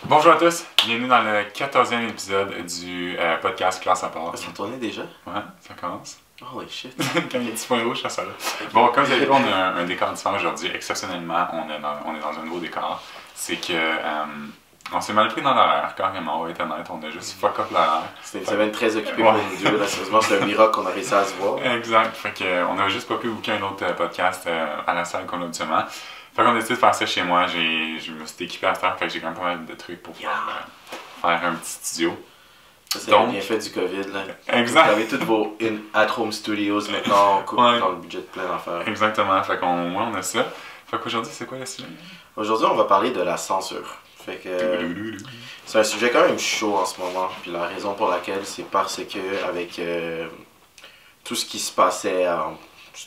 Bonjour à tous, bienvenue dans le 14e épisode du podcast Classe à part. Ça tournait déjà? Ouais, ça commence. Holy shit. Quand il y a un petit point rouge, ça là. Bon, comme vous avez vu, on a un décor différent aujourd'hui. Exceptionnellement, on est dans un nouveau décor. C'est que on s'est mal pris dans l'horaire, carrément, on va être honnête. On a juste fuck up l'horaire. C'était une semaine très occupée pour nous deux. Là, sérieusement, c'est un miracle qu'on a réussi à se voir. Exact. Fait que, on n'a juste pas pu booker un autre podcast à la salle qu'on a habituellement. Fait qu'on a décidé de faire ça chez moi. Je me suis équipé à faire, fait que j'ai quand même pas mal de trucs pour pouvoir faire un petit studio. C'est le bienfait du COVID. Là. Exact. Vous avez tous vos at-home studios maintenant, on coupe dans le budget de plein d'affaires. Exactement. Fait qu'on on a ça. Fait qu'aujourd'hui, c'est quoi le sujet? Aujourd'hui, on va parler de la censure. Fait que c'est un sujet quand même chaud en ce moment. Puis la raison pour laquelle, c'est parce que avec tout ce qui se passait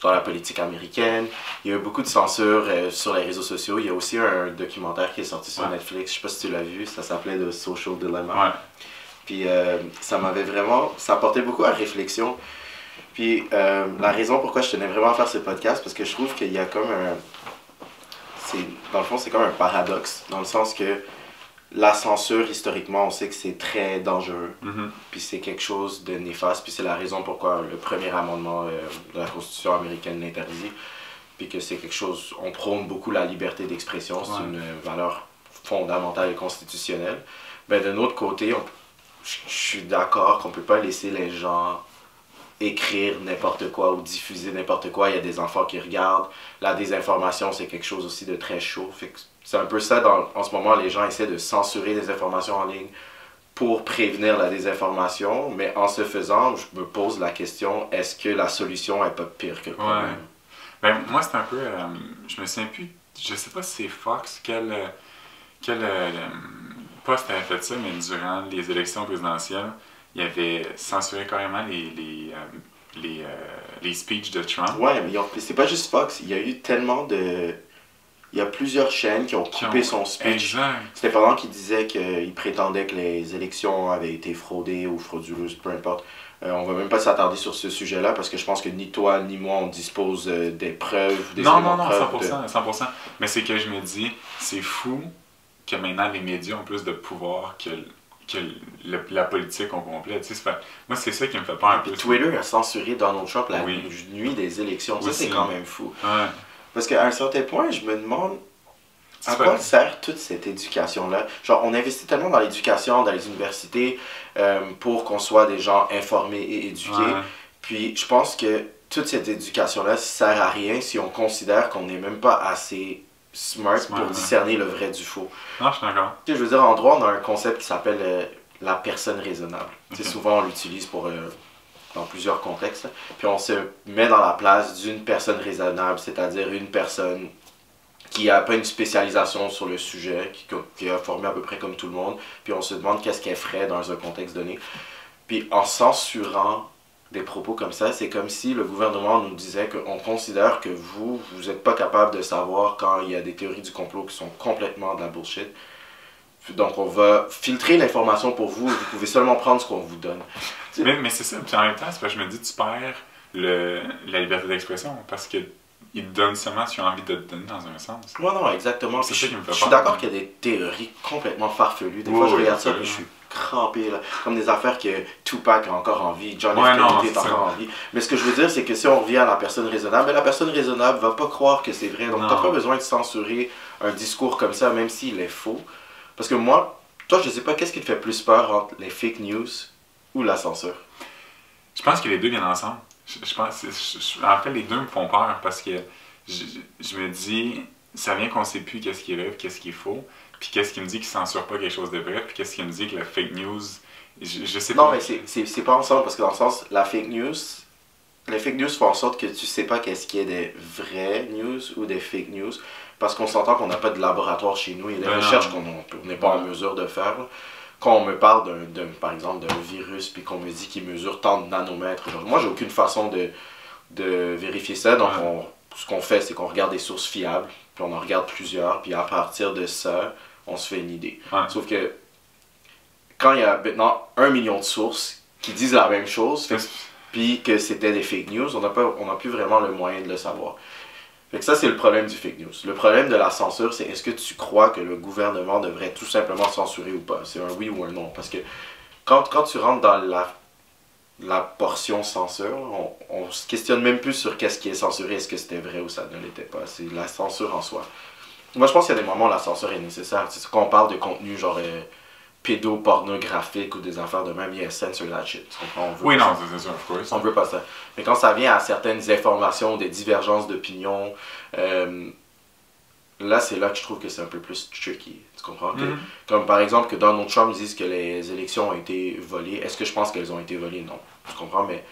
dans la politique américaine, il y a eu beaucoup de censure sur les réseaux sociaux. Il y a aussi un documentaire qui est sorti sur Netflix, je sais pas si tu l'as vu, ça s'appelait The Social Dilemma. Ouais. Puis ça portait beaucoup à réflexion. Puis la raison pourquoi je tenais vraiment à faire ce podcast, parce que je trouve qu'il y a comme dans le fond, c'est comme un paradoxe, dans le sens que la censure, historiquement, on sait que c'est très dangereux. Puis c'est quelque chose de néfaste. Puis c'est la raison pourquoi le premier amendement de la Constitution américaine l'interdit. Puis que c'est quelque chose... On prône beaucoup la liberté d'expression. C'est une valeur fondamentale et constitutionnelle. Ben, d'un autre côté, je suis d'accord qu'on peut pas laisser les gens écrire n'importe quoi ou diffuser n'importe quoi. Il y a des enfants qui regardent. La désinformation, c'est quelque chose aussi de très chaud. Fait que c'est un peu ça, en ce moment, les gens essaient de censurer des informations en ligne pour prévenir la désinformation. Mais en ce faisant, je me pose la question, est-ce que la solution n'est pas pire que le problème? Ben, moi, c'est un peu... je me souviens plus... Je sais pas si c'est Fox, quel poste avait fait ça, mais durant les élections présidentielles, il avait censuré carrément les speeches de Trump. Ouais, mais c'est pas juste Fox. Il y a eu tellement de... Il y a plusieurs chaînes qui ont coupé son speech. C'était pendant qu'il disait qu'il prétendait que les élections avaient été fraudées ou frauduleuses, peu importe. On va même pas s'attarder sur ce sujet-là parce que je pense que ni toi ni moi on dispose des preuves, des éléments de preuves. 100%. Mais c'est que je me dis, c'est fou que maintenant les médias ont plus de pouvoir que la politique au complet. Moi, c'est ça qui me fait peur un peu. Twitter a censuré Donald Trump la nuit des élections. Ça, c'est quand même fou. Ouais. Parce qu'à un certain point, je me demande à quoi sert toute cette éducation-là. Genre, on investit tellement dans l'éducation, dans les universités, pour qu'on soit des gens informés et éduqués. Ouais. Puis, je pense que toute cette éducation-là sert à rien si on considère qu'on n'est même pas assez smart pour discerner le vrai du faux. Non, je suis d'accord. Je veux dire, en droit, on a un concept qui s'appelle la personne raisonnable. Souvent, on l'utilise pour... dans plusieurs contextes. Puis on se met dans la place d'une personne raisonnable, c'est-à-dire une personne qui n'a pas une spécialisation sur le sujet, qui a formé à peu près comme tout le monde, puis on se demande qu'est-ce qu'elle ferait dans un contexte donné. Puis en censurant des propos comme ça, c'est comme si le gouvernement nous disait qu'on considère que vous n'êtes pas capable de savoir quand il y a des théories du complot qui sont complètement de la bullshit. Donc on va filtrer l'information pour vous, vous pouvez seulement prendre ce qu'on vous donne. Mais c'est ça, puis en même temps, c'est parce que je me dis, tu perds la liberté d'expression, parce que il te donne seulement si tu as envie de te donner dans un sens. Ouais, non, exactement. C'est ça qui me fait peur. Je suis d'accord qu'il y a des théories complètement farfelues. Des fois, je regarde ça et je suis crampé, là. Comme des affaires que Tupac a encore en vie, John F. Kennedy est encore en vie. Mais ce que je veux dire, c'est que si on revient à la personne raisonnable, la personne raisonnable va pas croire que c'est vrai. Donc, t'as pas besoin de censurer un discours comme ça, même s'il est faux. Parce que moi, toi, je sais pas, qu'est-ce qui te fait plus peur entre les fake news ou la censure? Je pense que les deux viennent ensemble. En fait, les deux me font peur parce que je me dis, ça vient qu'on sait plus qu'est-ce qui est vrai, qu'est-ce qui est faux, puis qu'est-ce qui me dit qu'il censure pas quelque chose de vrai, puis qu'est-ce qui me dit que la fake news, je sais pas. Non, mais c'est pas ensemble, parce que dans le sens, les fake news font en sorte que tu sais pas qu'est-ce qui est des vraies news ou des fake news, parce qu'on s'entend qu'on n'a pas de laboratoire chez nous, il y a des recherches qu'on n'est pas en mesure de faire. Quand on me parle par exemple d'un virus puis qu'on me dit qu'il mesure tant de nanomètres, genre, moi j'ai aucune façon de vérifier ça, donc ce qu'on fait c'est qu'on regarde des sources fiables, puis on en regarde plusieurs, puis à partir de ça, on se fait une idée. Sauf que quand il y a maintenant 1 million de sources qui disent la même chose, puis que c'était des fake news, on n'a plus vraiment le moyen de le savoir. Fait que ça, c'est le problème du fake news. Le problème de la censure, c'est est-ce que tu crois que le gouvernement devrait tout simplement censurer ou pas? C'est un oui ou un non. Parce que quand tu rentres dans la portion censure, on se questionne même plus sur qu'est-ce qui est censuré, est-ce que c'était vrai ou ça ne l'était pas. C'est la censure en soi. Moi, je pense qu'il y a des moments où la censure est nécessaire. C'est quand on parle de contenu genre pédopornographique ou des affaires de même, yes, censor that shit. Tu comprends? Oui, non, c'est sûr, of course. On veut pas ça. Mais quand ça vient à certaines informations, des divergences d'opinion, là, c'est là que je trouve que c'est un peu plus tricky. Tu comprends? Comme par exemple que Donald Trump dise que les élections ont été volées. Est-ce que je pense qu'elles ont été volées? Non. Tu comprends? Mais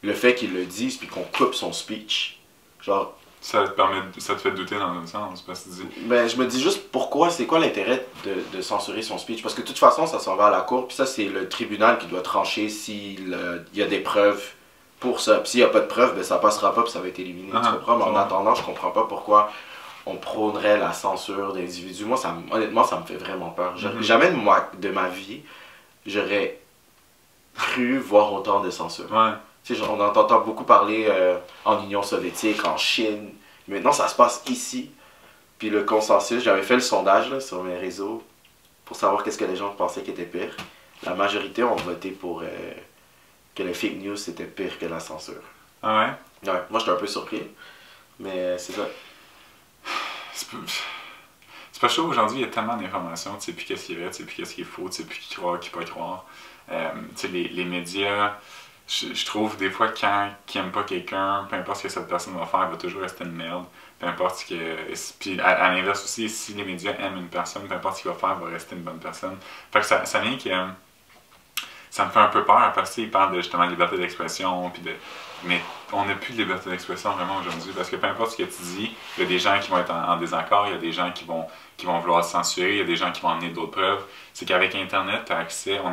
le fait qu'il le dise puis qu'on coupe son speech, genre... Ça te fait douter dans un sens, parce que tu dis... Ben, je me dis juste pourquoi, c'est quoi l'intérêt de censurer son speech? Parce que de toute façon, ça s'en va à la cour, puis ça, c'est le tribunal qui doit trancher s'il y a des preuves pour ça. Puis s'il n'y a pas de preuves, ben, ça passera pas, puis ça va être éliminé. Tu comprends? Mais en attendant, je comprends pas pourquoi on prônerait la censure d'individus. Moi, honnêtement, ça me fait vraiment peur. Jamais de ma vie, j'aurais cru voir autant de censure. Ouais. Tu sais, on entend beaucoup parler en Union soviétique, en Chine. Maintenant, ça se passe ici. Puis le consensus, j'avais fait le sondage là, sur mes réseaux pour savoir qu'est-ce que les gens pensaient qui était pire. La majorité ont voté pour que les fake news c'était pire que la censure. Ah ouais? Ouais, moi j'étais un peu surpris. Mais c'est ça. C'est pas chaud aujourd'hui, il y a tellement d'informations, tu sais plus qu'est-ce qui est vrai, tu sais plus qu'est-ce qui est faux, tu sais plus qui croire, qui pas croire. Tu sais, les médias... Je trouve des fois quand ils n'aiment pas quelqu'un, peu importe ce que cette personne va faire, il va toujours rester une merde. Peu importe ce que. Puis à l'inverse aussi, si les médias aiment une personne, peu importe ce qu'il va faire, il va rester une bonne personne. Fait que ça vient que. Ça me fait un peu peur parce qu'ils parlent de justement liberté d'expression. Mais on n'a plus de liberté d'expression vraiment aujourd'hui parce que peu importe ce que tu dis, il y a des gens qui vont être en désaccord, il y a des gens qui vont vouloir se censurer, il y a des gens qui vont amener d'autres preuves. C'est qu'avec Internet, on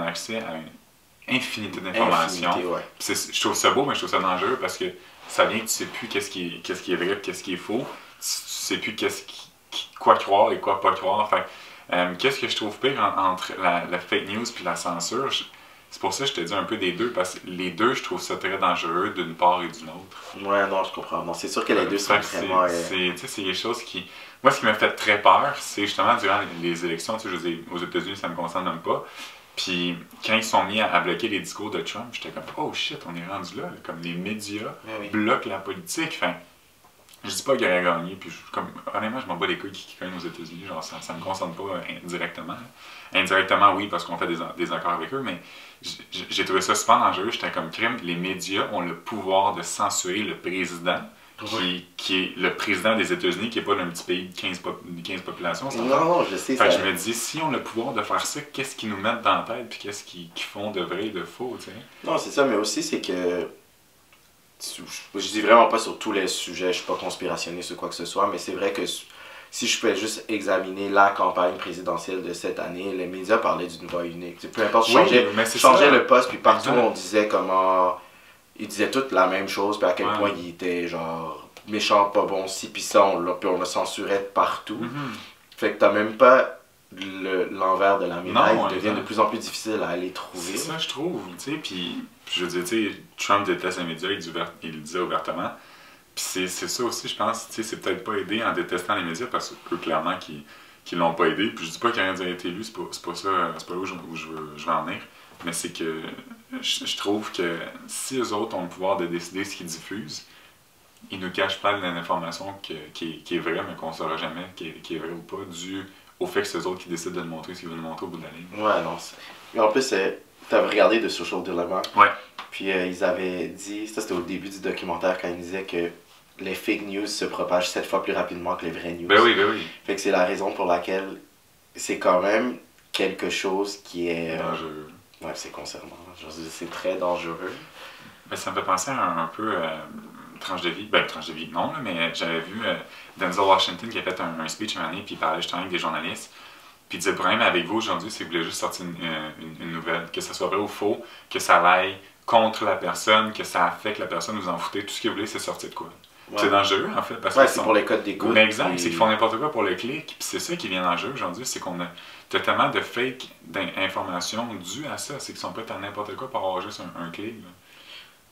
a accès à une infinité d'informations. Ouais. Je trouve ça beau, mais je trouve ça dangereux parce que ça vient que tu sais plus qu'est-ce qui est vrai et qu'est-ce qui est faux. Tu sais plus quoi croire et quoi pas croire. Fait, qu'est-ce que je trouve pire entre la fake news et la censure? C'est pour ça que je te dis un peu des deux, parce que les deux, je trouve ça très dangereux d'une part et d'une autre. Ouais, non, je comprends. Non, c'est sûr que les deux sont vraiment... C'est des choses qui... Moi, ce qui m'a fait très peur, c'est justement durant les élections, tu sais, je veux dire, aux États-Unis, ça ne me concerne même pas. Puis quand ils sont mis à bloquer les discours de Trump, j'étais comme « Oh shit, on est rendu là. » Comme les médias bloquent la politique. Enfin, je dis pas qu'il aurait gagné, puis honnêtement, je m'en bats les couilles qui gagnent aux États-Unis. Genre, ça me concerne pas directement. Indirectement, oui, parce qu'on fait des accords avec eux, mais j'ai trouvé ça super dangereux. J'étais comme crime. Les médias ont le pouvoir de censurer le président, qui est le président des États-Unis, qui n'est pas d'un petit pays de 15 populations. Non, je sais ça. Ça... Je me dis, si on a le pouvoir de faire ça, qu'est-ce qu'ils nous mettent dans la tête, puis qu'est-ce qu'ils font de vrai et de faux, tu sais? Non, c'est ça, mais aussi, c'est que... Je dis vraiment pas sur tous les sujets, je suis pas conspirationniste ou quoi que ce soit, mais c'est vrai que si je pouvais juste examiner la campagne présidentielle de cette année, les médias parlaient d'une voix unique. T'sais, peu importe, changeait le poste, puis partout on disait comment... Ils disaient toutes la même chose, puis à quel point ils étaient genre méchants, pas bons, ci, puis ça, on le censurait partout. Fait que t'as même pas l'envers de la médaille, il devient de plus en plus difficile à aller trouver. C'est ça, je trouve, tu sais, puis je veux dire, tu sais, Trump déteste les médias, il le disait ouvertement. Puis c'est ça aussi, je pense, tu sais, c'est peut-être pas aidé en détestant les médias, parce que clairement, qui l'ont pas aidé. Puis je dis pas qu'il a rien été élu, c'est pas ça, c'est pas là où je veux en venir. Mais c'est que je trouve que si eux autres ont le pouvoir de décider ce qu'ils diffusent, ils nous cachent pas de l'information qui est vraie, mais qu'on ne saura jamais qui est vraie ou pas, dû au fait que c'est eux autres qui décident de nous montrer ce qu'ils veulent nous montrer au bout de la ligne. Ouais, non. Mais en plus, tu avais regardé The Social Dilemma. Ouais. Puis ils avaient dit, ça c'était au début du documentaire, quand ils disaient que les fake news se propagent 7 fois plus rapidement que les vraies news. Ben oui, ben oui. Fait que c'est la raison pour laquelle c'est quand même quelque chose qui est... dangereux. Ouais, c'est concernant. C'est très dangereux. Mais ça me fait penser à un peu tranche de vie. Ben, tranche de vie, non, là, mais j'avais vu Denzel Washington qui a fait un speech une année, puis il parlait justement avec des journalistes. Puis il disait, le problème avec vous aujourd'hui, c'est que vous voulez juste sortir une nouvelle, que ça soit vrai ou faux, que ça aille contre la personne, que ça affecte la personne, vous en foutez. Tout ce que vous voulez, c'est sortir de quoi. Ouais. C'est dangereux, en fait. Parce que c'est pour les codes d'écoute. Mais exact, c'est qu'ils font n'importe quoi pour le clic. Puis c'est ça qui vient en jeu aujourd'hui, c'est qu'on a tellement de fake d'informations dues à ça. C'est qu'ils sont prêts à n'importe quoi pour avoir juste un clic. Là.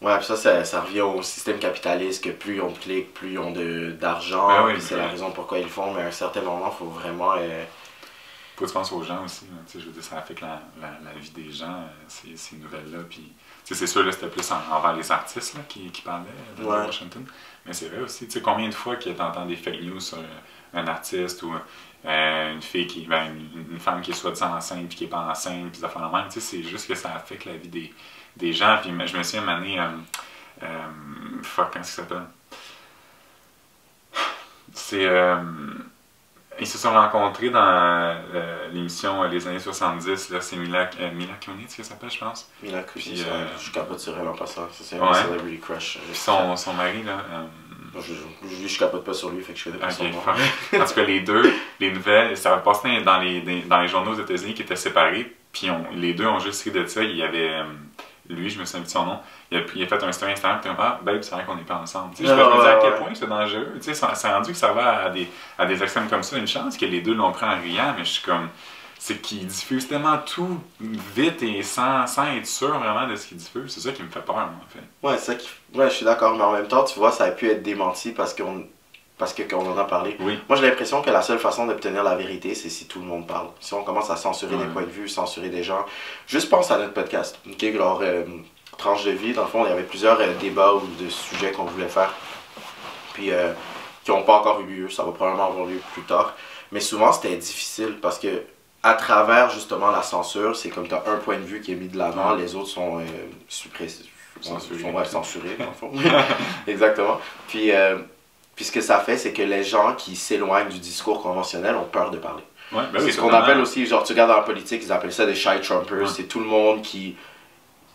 Ouais, puis ça revient au système capitaliste, que plus ils ont de clics, plus ils ont d'argent, Ben oui, puis c'est la raison pourquoi ils le font, mais à un certain moment, il faut vraiment... Faut que tu penses aux gens aussi, là. Tu sais, je veux dire, ça affecte la vie des gens, ces nouvelles-là, puis tu sais, c'est sûr, là, c'était plus envers les artistes là, qui parlaient de Washington, mais c'est vrai aussi, tu sais, combien de fois que tu entends des fake news sur un artiste ou une fille qui, ben, une femme qui est soi-disant enceinte puis qui est pas enceinte, puis ça fait la même, tu sais, c'est juste que ça affecte la vie des gens, puis je me souviens, une année, fuck, comment ça s'appelle? C'est... ils se sont rencontrés dans l'émission Les années 70, là, c'est Mila Kunis que ça s'appelle, je pense. Mila Kunis, je capote sur elle en passant, c'est un ouais. celebrity crush. Puis son mari, là... je capote pas sur lui, fait que je connais pas son nom. En tout cas, les nouvelles, ça va passer dans les journaux aux États-Unis qui étaient séparés, puis les deux ont juste ri de ça. Il y avait... lui, je me souviens de son nom, il a fait un story Instagram, puis ah, babe, c'est vrai qu'on n'est pas ensemble. Je me dis à quel point c'est dangereux. C'est rendu que ça va à des extrêmes comme ça. Une chance que les deux l'ont pris en riant, mais je suis comme. C'est qu'ils diffusent tellement tout vite et sans être sûr vraiment de ce qu'ils diffusent. C'est ça qui me fait peur, moi, en fait. Ouais, c'est ça qui... ouais, je suis d'accord, mais en même temps, tu vois, ça a pu être démenti parce qu'on en a parlé. Oui. Moi, j'ai l'impression que la seule façon d'obtenir la vérité, c'est si tout le monde parle. Si on commence à censurer des points de vue, censurer des gens. Juste pense à notre podcast. OK, alors, tranche de vie, dans le fond, il y avait plusieurs débats ou de sujets qu'on voulait faire. Puis, qui n'ont pas encore eu lieu. Ça va probablement avoir lieu plus tard. Mais souvent, c'était difficile parce que à travers, justement, la censure, c'est comme tu as un point de vue qui est mis de l'avant, les autres sont censurés, dans le fond. Exactement. Puis ce que ça fait, c'est que les gens qui s'éloignent du discours conventionnel ont peur de parler. Ouais, ben c'est ce qu'on appelle aussi, genre tu regardes dans la politique, ils appellent ça des shy Trumpers. C'est tout le monde qui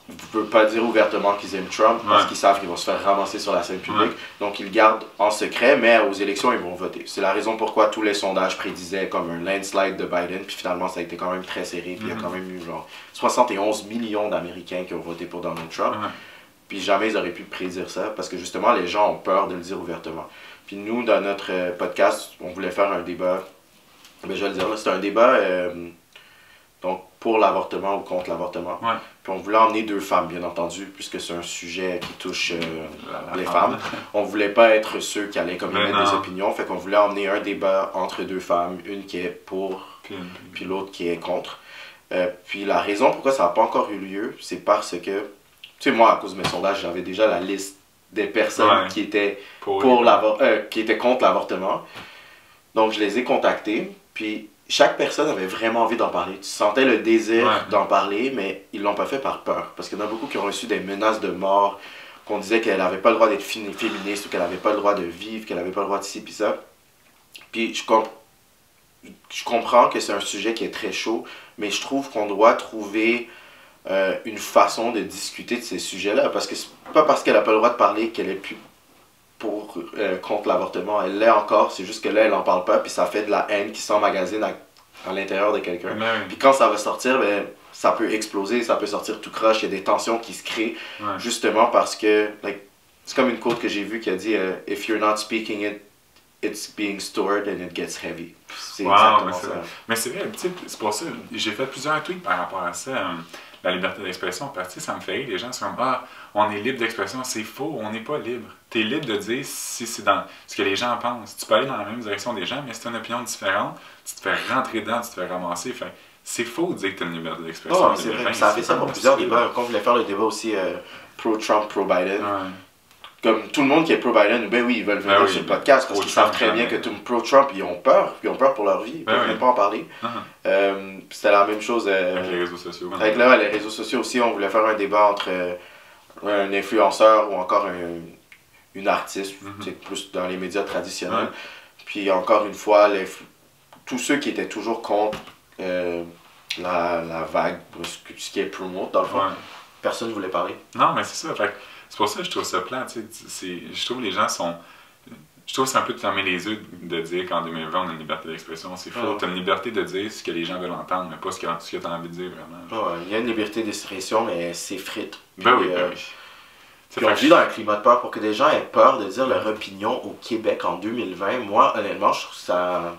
ne veut pas dire ouvertement qu'ils aiment Trump parce qu'ils savent qu'ils vont se faire ramasser sur la scène publique. Donc ils le gardent en secret, mais aux élections, ils vont voter. C'est la raison pourquoi tous les sondages prédisaient comme un landslide de Biden, puis finalement ça a été quand même très serré. Puis il y a quand même eu genre 71 millions d'Américains qui ont voté pour Donald Trump. Puis jamais ils auraient pu prédire ça parce que justement les gens ont peur de le dire ouvertement. Puis nous, dans notre podcast, on voulait faire un débat. Ben, je vais le dire, c'est un débat donc pour l'avortement ou contre l'avortement. Puis on voulait emmener deux femmes, bien entendu, puisque c'est un sujet qui touche les femmes. On voulait pas être ceux qui allaient comme émettre des opinions, fait qu'on voulait emmener un débat entre deux femmes, une qui est pour, puis l'autre qui est contre. Puis la raison pourquoi ça n'a pas encore eu lieu, c'est parce que, tu sais, moi, à cause de mes sondages, j'avais déjà la liste des personnes qui étaient qui étaient contre l'avortement. Donc je les ai contactés, puis chaque personne avait vraiment envie d'en parler. Tu sentais le désir d'en parler, mais ils l'ont pas fait par peur. Parce qu'il y en a beaucoup qui ont reçu des menaces de mort, qu'on disait qu'elle n'avait pas le droit d'être féministe, ou qu'elle n'avait pas le droit de vivre, qu'elle n'avait pas le droit de ci, puis ça. Puis je comprends que c'est un sujet qui est très chaud, mais je trouve qu'on doit trouver une façon de discuter de ces sujets-là. Parce que c'est pas parce qu'elle n'a pas le droit de parler qu'elle est plus contre l'avortement. Elle l'est encore, c'est juste que là, elle n'en parle pas, puis ça fait de la haine qui s'emmagasine à l'intérieur de quelqu'un. Puis quand ça va sortir, ben, ça peut exploser, ça peut sortir tout croche, il y a des tensions qui se créent, justement parce que, c'est comme une quote que j'ai vue qui a dit « If you're not speaking it, it's being stored and it gets heavy ». C'est exactement ça. Mais c'est vrai, c'est pour ça, j'ai fait plusieurs tweets par rapport à ça. La liberté d'expression, parce que ça me fait rire, les gens sont comme « Ah, on est libre d'expression », c'est faux, on n'est pas libre. Tu es libre de dire si c'est dans ce que les gens pensent. Tu peux aller dans la même direction des gens, mais si tu as une opinion différente, tu te fais rentrer dedans, tu te fais ramasser. Enfin, c'est faux de dire que tu as une liberté d'expression. Oh, c'est vrai, ça a fait ça pour plusieurs débats. Quand on voulait faire le débat aussi pro-Trump, pro-Biden, comme tout le monde qui est pro-Biden, ben oui, ils veulent venir sur le podcast parce qu'ils savent très bien que tout le pro-Trump, ils ont peur pour leur vie, ils peuvent même pas en parler. C'était la même chose avec les réseaux sociaux. Avec les réseaux sociaux aussi, on voulait faire un débat entre un influenceur ou encore une artiste, plus dans les médias traditionnels. Puis encore une fois, tous ceux qui étaient toujours contre la vague, ce qui est promote dans le fond, personne ne voulait parler. Non, mais c'est ça. C'est pour ça que je trouve ça plat. Je trouve que les gens sont... Je trouve que c'est un peu de fermer les yeux de dire qu'en 2020, on a une liberté d'expression. C'est faux. Tu as une liberté de dire ce que les gens veulent entendre, mais pas ce que tu as envie de dire vraiment. Il y a une liberté d'expression, mais c'est frite. Ben oui. Puis on vit dans un climat de peur pour que des gens aient peur de dire leur opinion au Québec en 2020. Moi, honnêtement, je trouve ça...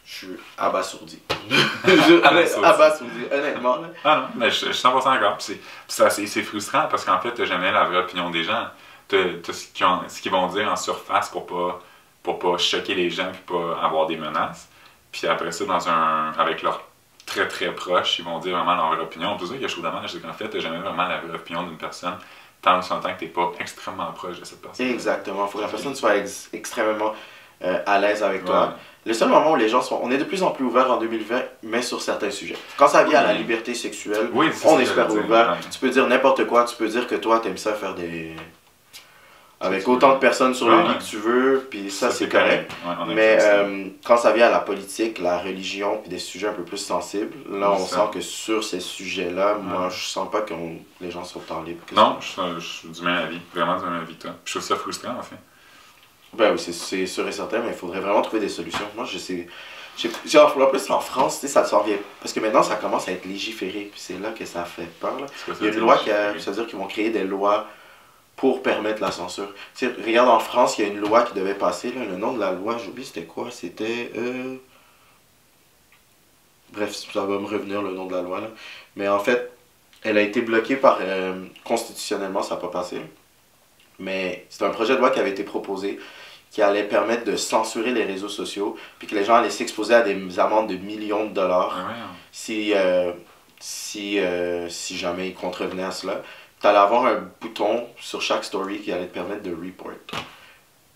je suis abasourdi. Abasourdi. Abasourdi, honnêtement. Là. Ah non, mais je suis 100% d'accord. C'est frustrant parce qu'en fait, t'as jamais la vraie opinion des gens. T'as ce qu'ils vont dire en surface pour pas choquer les gens et pas avoir des menaces. Puis après ça, avec leurs très très proches, ils vont dire vraiment leur vraie opinion. Tout ça, quelque chose de dommage, c'est qu'en fait, t'as jamais vraiment la vraie opinion d'une personne tant que t'es pas extrêmement proche de cette personne. Exactement. Il faut que la personne soit extrêmement à l'aise avec toi. Le seul moment où les gens sont... On est de plus en plus ouverts en 2020, mais sur certains sujets. Quand ça vient à la liberté sexuelle, on est super ouvert. Tu peux dire n'importe quoi. Tu peux dire que toi, t'aimes ça faire des... Avec autant de personnes sur le lit que tu veux, puis ça c'est correct. Mais quand ça vient à la politique, la religion, puis des sujets un peu plus sensibles, là on sent que sur ces sujets-là, moi je sens pas que les gens sont en libre. Non, je suis du même avis, vraiment du même avis que toi. Je trouve ça frustrant en fait. Ben oui, c'est sûr et certain, mais il faudrait vraiment trouver des solutions. Moi je sais. En plus en France, tu sais, ça s'en vient. Parce que maintenant ça commence à être légiféré, puis c'est là que ça fait peur. Là. Il y a une loi c'est-à-dire qu'ils vont créer des lois pour permettre la censure. Tu sais, regarde, en France, il y a une loi qui devait passer, là, le nom de la loi, j'oublie c'était quoi, c'était... Bref, ça va me revenir le nom de la loi, là. Mais en fait, elle a été bloquée par... constitutionnellement, ça n'a pas passé. Mais c'est un projet de loi qui avait été proposé, qui allait permettre de censurer les réseaux sociaux, puis que les gens allaient s'exposer à des amendes de millions de dollars si jamais ils contrevenaient à cela. Tu allais avoir un bouton sur chaque story qui allait te permettre de report,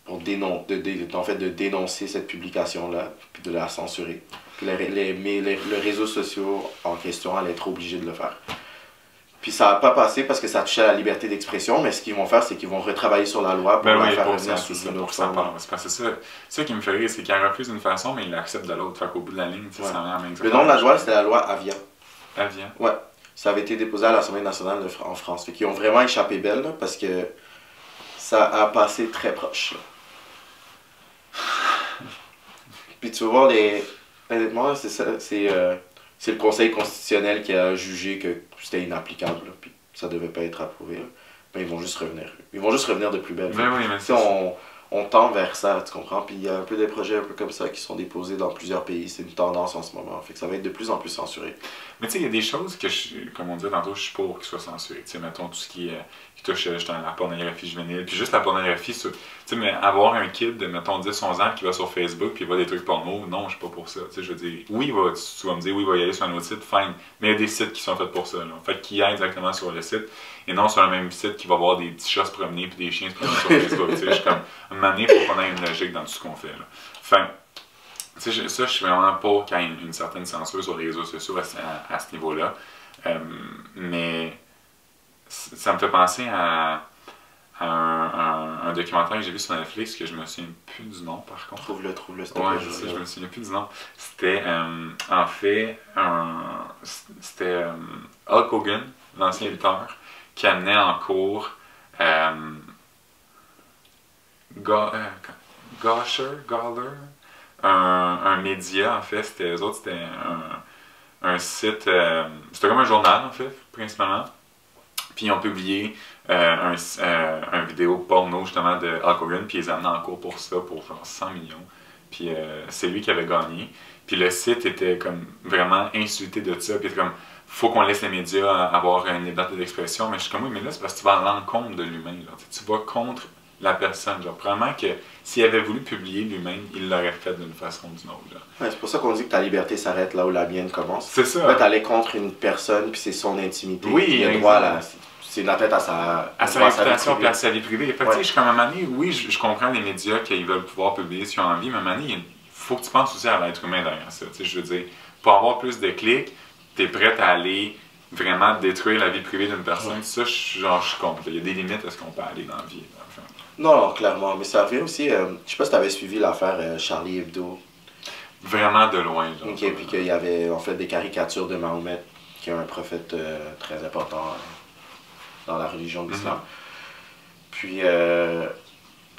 pour de dénoncer cette publication-là, puis de la censurer. Puis les réseaux sociaux en question allaient être obligés de le faire. Puis ça n'a pas passé parce que ça touchait à la liberté d'expression, mais ce qu'ils vont faire, c'est qu'ils vont retravailler sur la loi pour la faire revenir sous une autre forme. C'est ça qui me fait rire, c'est qu'ils refusent d'une façon, mais ils l'acceptent de l'autre. Fait qu'au bout de la ligne, ça revient à la même chose. Le nom de la loi, c'était la loi Avia. Avia? Ouais. Ça avait été déposé à l'Assemblée nationale en France. Fait qu'ils ont vraiment échappé belle, là, parce que ça a passé très proche. Puis tu vas voir, honnêtement, c'est ça, c'est le Conseil constitutionnel qui a jugé que c'était inapplicable, là, puis ça devait pas être approuvé. Là. Mais ils vont juste revenir. Ils vont juste revenir de plus belle. Ben oui, mais on tend vers ça, tu comprends? Puis il y a un peu des projets un peu comme ça qui sont déposés dans plusieurs pays. C'est une tendance en ce moment. Fait que ça va être de plus en plus censuré. Mais tu sais, il y a des choses que, comme on disait tantôt, je suis pour qu'ils soient censurés. Tu sais, mettons tout ce qui touche justement la pornographie juvénile. Puis juste la pornographie, tu sais, mais avoir un kid de, mettons, 10-11 ans qui va sur Facebook puis il voit des trucs porno, non, je suis pas pour ça. Tu sais, je veux dire, oui, tu vas me dire, oui, il va y aller sur un autre site, fine. Mais il y a des sites qui sont faits pour ça. Là. Fait qu'il y a exactement sur le site. Et non sur le même site qui va voir des petits chats se promener puis des chiens se promener sur Facebook. Tu sais, je suis comme, une manière pour qu'on ait une logique dans tout ce qu'on fait. Là. Enfin, tu sais, ça, je suis vraiment pour qu'il y ait une certaine censure sur les réseaux sociaux à ce niveau-là. Mais ça me fait penser à un documentaire que j'ai vu sur Netflix que je me souviens plus du nom par contre. Trouve-le, ouais, je me souviens plus du nom. C'était en fait c'était Hulk Hogan, l'ancien lutteur, qui amenait en cours Gawler, un média en fait, c'était un site, c'était comme un journal en fait, principalement. Puis ils ont publié un vidéo porno justement de Hulk Hogan, puis ils les amenaient en cours pour ça, pour genre 100 millions. Puis c'est lui qui avait gagné. Puis le site était comme vraiment insulté de ça, puis comme faut qu'on laisse les médias avoir une liberté d'expression, mais je suis comme oui, mais là c'est parce que tu vas à l'encontre de l'humain, tu vas contre la personne. Genre, probablement que s'il avait voulu publier lui-même, il l'aurait fait d'une façon ou d'une autre. Ouais, c'est pour ça qu'on dit que ta liberté s'arrête là où la mienne commence. C'est ça. En fait, aller contre une personne, puis c'est son intimité. Oui, il a droit à c'est une atteinte à sa réputation et à sa vie privée. Fait que, je suis comme à un moment donné, oui, je comprends les médias qu'ils veulent pouvoir publier si ils ont envie, mais à un moment donné, il faut que tu penses aussi à l'être humain derrière ça. Je veux dire, pour avoir plus de clics, tu es prêt à aller vraiment détruire la vie privée d'une personne. Ça, je compte. Il y a des limites à ce qu'on peut aller dans la vie. Enfin. Non, clairement. Mais ça revient aussi, je sais pas si tu avais suivi l'affaire Charlie Hebdo. Vraiment de loin. Genre, ok, puis qu'il y avait en fait des caricatures de Mahomet, qui est un prophète très important dans la religion de l'islam. Puis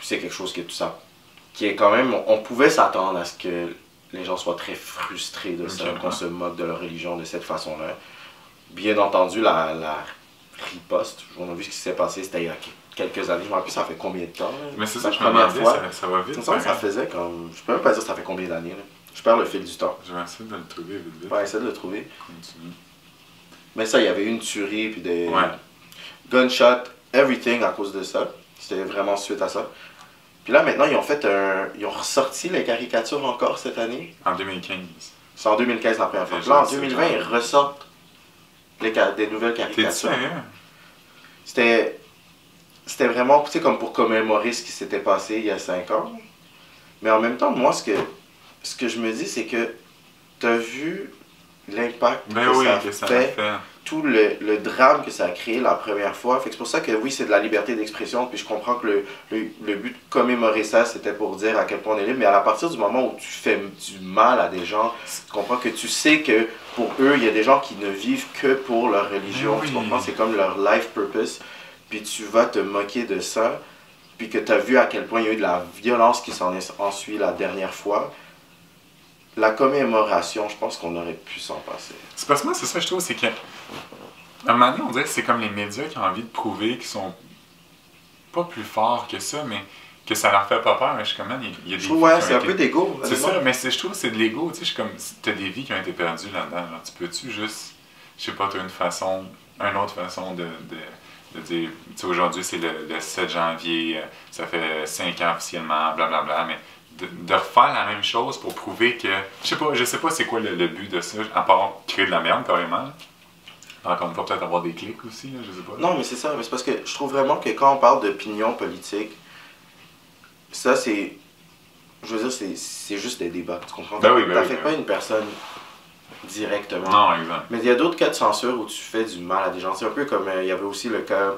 c'est quelque chose qui est quand même, on pouvait s'attendre à ce que les gens soient très frustrés de ça, qu'on se moque de leur religion de cette façon-là. Bien entendu, la riposte, on a vu ce qui s'est passé, c'était il y a quelques années, je me rappelle, ça fait combien de temps? Là? Mais c'est ça, je me demandais, ça va vite. Ça faisait comme, je peux même pas dire ça fait combien d'années. Je perds le fil du temps. Je vais essayer de le trouver vite vite. Ouais, essaie de le trouver. Continue. Mais ça, il y avait eu une tuerie, puis des Ouais. gunshots, everything à cause de ça. C'était vraiment suite à ça. Puis là, maintenant, ils ont ressorti les caricatures encore cette année. En 2015. C'est en 2015 la première fois. Déjà, Là, en c'est 2020, ils genre- ressortent des nouvelles T'es caricatures. sérieux? C'était vraiment, tu sais, comme pour commémorer ce qui s'était passé il y a 5 ans. Mais en même temps, moi, ce que je me dis, c'est que tu as vu l'impact Ben que oui, ça que ça a fait, fait. tout le drame que ça a créé la première fois. Fait que c'est pour ça que oui, c'est de la liberté d'expression, puis je comprends que le but de commémorer ça, c'était pour dire à quel point on est libre, mais à partir du moment où tu fais du mal à des gens, tu comprends que tu sais que pour eux, il y a des gens qui ne vivent que pour leur religion, Mais oui. tu comprends, c'est comme leur life purpose, puis tu vas te moquer de ça, puis que tu as vu à quel point il y a eu de la violence qui s'en est ensuite la dernière fois. La commémoration, je pense qu'on aurait pu s'en passer. C'est parce que moi, c'est ça, je trouve, c'est que. À un moment donné, on dirait que c'est comme les médias qui ont envie de prouver qu'ils sont pas plus forts que ça, mais que ça leur fait pas peur. Mais je suis comme, man, il y a des Je trouve, vies ouais, qui ont c'est un été- peu d'ego. C'est honnêtement. ça, mais je trouve que c'est de l'ego, tu sais, je suis comme, t'as des vies qui ont été perdues là-dedans, alors tu peux-tu juste, je sais pas, t'as une autre façon de dire, tu sais, aujourd'hui c'est le 7 janvier, ça fait 5 ans officiellement, blablabla, mais de refaire la même chose pour prouver que, je sais pas c'est quoi le but de ça, à part créer de la merde carrément. Encore une fois, peut-être avoir des clics aussi, là, je sais pas. Non, mais c'est ça. Mais c'est parce que je trouve vraiment que quand on parle d'opinion politique, ça c'est. Je veux dire, c'est juste des débats. Tu comprends? Ben oui, ben oui, T'affectes ben pas une personne directement. Non, exact. Mais il y a d'autres cas de censure où tu fais du mal à des gens. C'est un peu comme il y avait aussi le cas,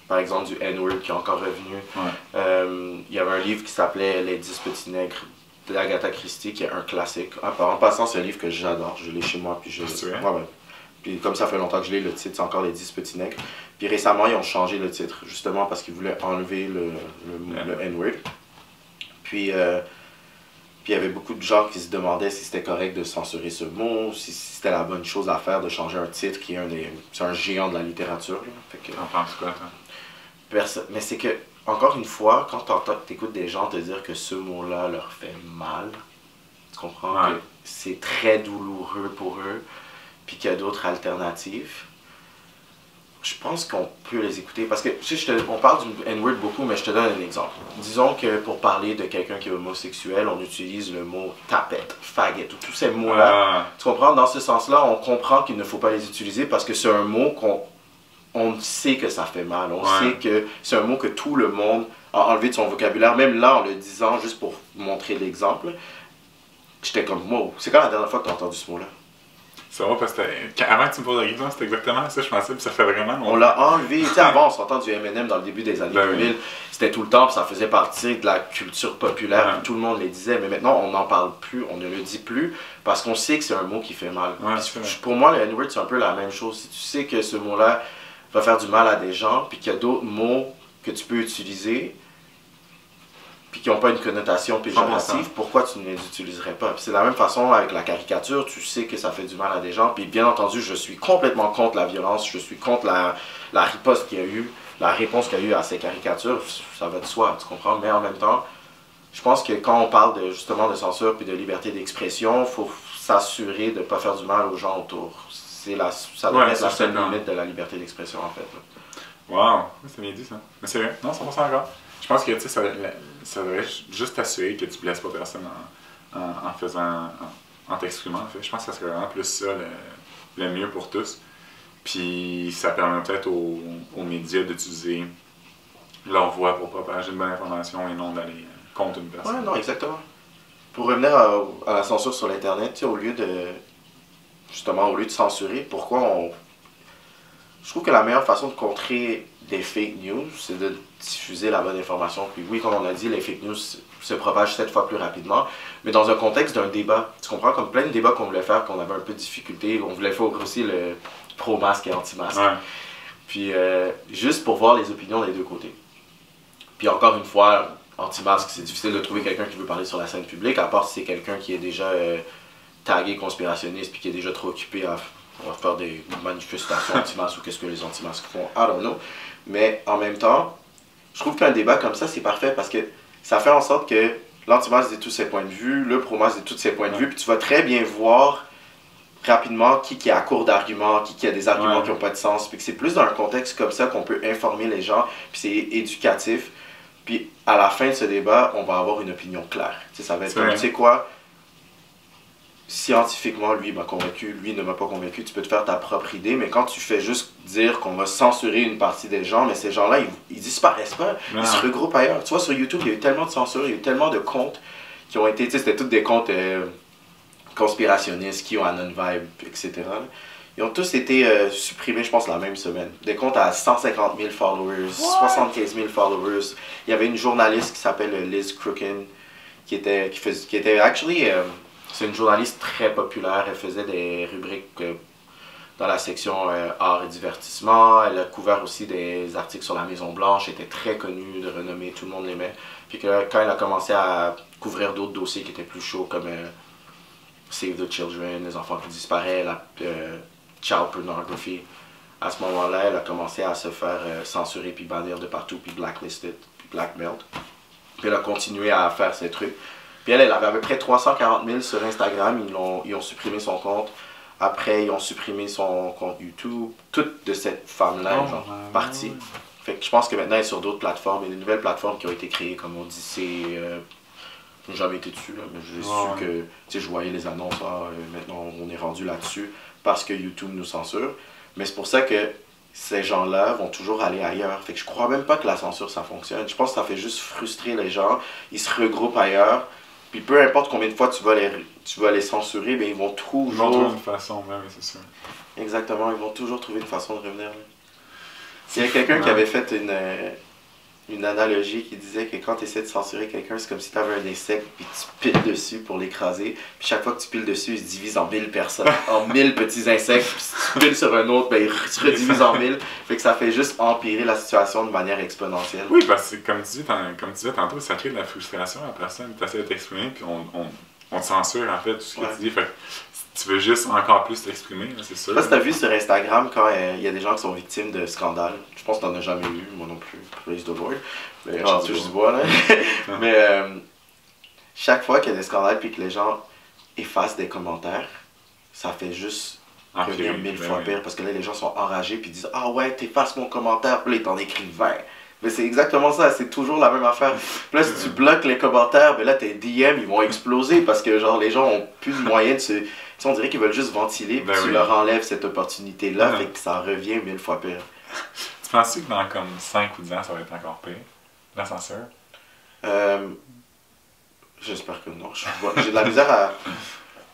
par exemple, du N-word qui est encore revenu. Ouais. Il y avait un livre qui s'appelait Les 10 petits nègres d'Agatha Christie, qui est un classique. En passant, c'est un livre que j'adore. Je l'ai chez moi. Puis C'est vrai? ouais. Puis comme ça fait longtemps que je l'ai, le titre, c'est encore Les 10 petits nègres. Puis récemment, ils ont changé le titre, justement parce qu'ils voulaient enlever le N-word. Puis il y avait beaucoup de gens qui se demandaient si c'était correct de censurer ce mot, si c'était la bonne chose à faire de changer un titre qui est c'est un géant de la littérature. Là. Fait que, T'en penses quoi, toi? mais c'est que, encore une fois, quand tu écoutes des gens te dire que ce mot-là leur fait mal, tu comprends Ouais. que c'est très douloureux pour eux, puis qu'il y a d'autres alternatives. Je pense qu'on peut les écouter. Parce que, tu sais, on parle du N-word beaucoup, mais je te donne un exemple. Disons que pour parler de quelqu'un qui est homosexuel, on utilise le mot tapette, faggot, ou tous ces mots-là. Tu comprends? Dans ce sens-là, on comprend qu'il ne faut pas les utiliser parce que c'est un mot on sait que ça fait mal. On sait que c'est un mot que tout le monde a enlevé de son vocabulaire. Même là, en le disant, juste pour montrer l'exemple, j'étais comme, wow, c'est quand la dernière fois que tu as entendu ce mot-là? C'est vrai, parce que avant que tu me poses la question, c'était exactement ça, je pensais, puis ça fait vraiment longtemps. On l'a enlevé. Tu sais, avant, on s'entend du M&M dans le début des années Ben 2000. C'était tout le temps, puis ça faisait partie de la culture populaire, puis tout le monde les disait. Mais maintenant, on n'en parle plus, on ne le dit plus, parce qu'on sait que c'est un mot qui fait mal. Ouais, Pour moi, le N-word, c'est un peu la même chose. Si tu sais que ce mot-là va faire du mal à des gens, puis qu'il y a d'autres mots que tu peux utiliser, puis qui n'ont pas une connotation péjorative, pourquoi tu ne les utiliserais pas? Puis c'est la même façon avec la caricature, tu sais que ça fait du mal à des gens, puis bien entendu, je suis complètement contre la violence, je suis contre la riposte qu'il y a eu, la réponse qu'il y a eu à ces caricatures, ça va de soi, tu comprends? Mais en même temps, je pense que quand on parle justement de censure puis de liberté d'expression, il faut s'assurer de ne pas faire du mal aux gens autour. Ça devrait être la seule limite de la liberté d'expression, en fait. Wow, c'est bien dit ça. Mais c'est vrai, non, 100% d'accord. Je pense que ça devrait juste t'assurer que tu blesses pas personne en faisant, en t'exprimant. En fait. Je pense que ça serait vraiment plus ça le mieux pour tous. Puis ça permet peut-être aux médias d'utiliser leur voix pour propager une bonne information et non d'aller contre une personne. Ouais, non, exactement. Pour revenir à la censure sur l'Internet, tu sais, au lieu de censurer, je trouve que la meilleure façon de contrer des fake news, c'est de diffuser la bonne information. Puis oui, comme on a dit, les fake news se propagent 7 fois plus rapidement, mais dans un contexte d'un débat. Tu comprends? Comme plein de débats qu'on voulait faire, qu'on avait un peu de difficulté. On voulait faire aussi le pro-masque et anti-masque. Ouais. Puis juste pour voir les opinions des deux côtés. Puis encore une fois, anti-masque, c'est difficile de trouver quelqu'un qui veut parler sur la scène publique, à part si c'est quelqu'un qui est déjà tagué conspirationniste puis qui est déjà trop occupé à faire des manifestations anti-masques ou qu'est-ce que les anti-masques font, I don't know. Mais en même temps, je trouve qu'un débat comme ça, c'est parfait parce que ça fait en sorte que l'anti-masque dit tous ses points de vue, le pro-masque dit tous ses points de vue, puis tu vas très bien voir rapidement qui est à court d'arguments, qui a des arguments qui n'ont pas de sens, puis que c'est plus dans un contexte comme ça qu'on peut informer les gens, puis c'est éducatif. Puis à la fin de ce débat, on va avoir une opinion claire. Tu sais, ça va être comme, tu sais quoi, scientifiquement, lui m'a convaincu, lui ne m'a pas convaincu, tu peux te faire ta propre idée, mais quand tu fais juste dire qu'on va censurer une partie des gens, mais ces gens-là, ils disparaissent pas, ils se regroupent ailleurs. Tu vois, sur YouTube, il y a eu tellement de censure, il y a eu tellement de comptes qui ont été, tu sais, c'était tous des comptes conspirationnistes, qui ont Anon Vibe, etc. Ils ont tous été supprimés, je pense, la même semaine. Des comptes à 150 000 followers, 75 000 followers. Il y avait une journaliste qui s'appelle Liz Crooken, qui était actually... c'est une journaliste très populaire. Elle faisait des rubriques dans la section art et divertissement. Elle a couvert aussi des articles sur la Maison-Blanche. Elle était très connue, de renommée, tout le monde l'aimait. Puis quand elle a commencé à couvrir d'autres dossiers qui étaient plus chauds, comme Save the Children, les enfants qui disparaissent, child pornography, à ce moment-là, elle a commencé à se faire censurer, puis bannir de partout, puis blacklisted, puis blackmailed. Puis elle a continué à faire ces trucs. Puis elle avait à peu près 340 000 sur Instagram, ils ont supprimé son compte. Après, ils ont supprimé son compte YouTube. Toute de cette femme-là est partie. Fait que je pense que maintenant, elle est sur d'autres plateformes. Il y a des nouvelles plateformes qui ont été créées, comme Odyssey. Je n'ai jamais été dessus, là, mais j'ai su que, tu sais, je voyais les annonces, maintenant on est rendu là-dessus parce que YouTube nous censure. Mais c'est pour ça que ces gens-là vont toujours aller ailleurs. Fait que je crois même pas que la censure, ça fonctionne. Je pense que ça fait juste frustrer les gens. Ils se regroupent ailleurs. Puis peu importe combien de fois tu vas les censurer, ben ils vont toujours... Ils vont trouver une façon, oui, c'est ça. Exactement, ils vont toujours trouver une façon de revenir. Il y a quelqu'un qui avait fait une analogie qui disait que quand tu essaies de censurer quelqu'un, c'est comme si tu avais un insecte puis tu piles dessus pour l'écraser. Puis chaque fois que tu piles dessus, il se divise en 1000 personnes, en 1000 petits insectes. Puis si tu piles sur un autre, ben, il se redivise en 1000. Fait que ça fait juste empirer la situation de manière exponentielle. Oui, parce que comme tu disais tantôt, ça crée de la frustration à la personne. Tu essaies de t'exprimer, puis on te censure en fait tout ce que tu dis. Fait que tu veux juste encore plus t'exprimer, c'est sûr. Je sais pas si t'as vu sur Instagram quand il y a des gens qui sont victimes de scandales. Je pense que t'en as jamais eu, moi non plus. Praise the Lord. Mais genre, tu du bois, là. Mais chaque fois qu'il y a des scandales puis que les gens effacent des commentaires, ça fait juste revenir 1000 fois pire. Parce que là, les gens sont enragés puis disent ah ouais, t'effaces mon commentaire. Puis là, ils t'en écrivent 20. Mais c'est exactement ça, c'est toujours la même affaire. Puis là, si tu bloques les commentaires, ben là, tes DM, ils vont exploser parce que genre les gens ont plus de moyens de se... Tu sais, on dirait qu'ils veulent juste ventiler, puis tu leur enlèves cette opportunité-là, fait que ça revient 1000 fois pire. Tu penses-tu que dans comme 5 ou 10 ans, ça va être encore pire, la censure? J'espère que non. J'ai de la misère à...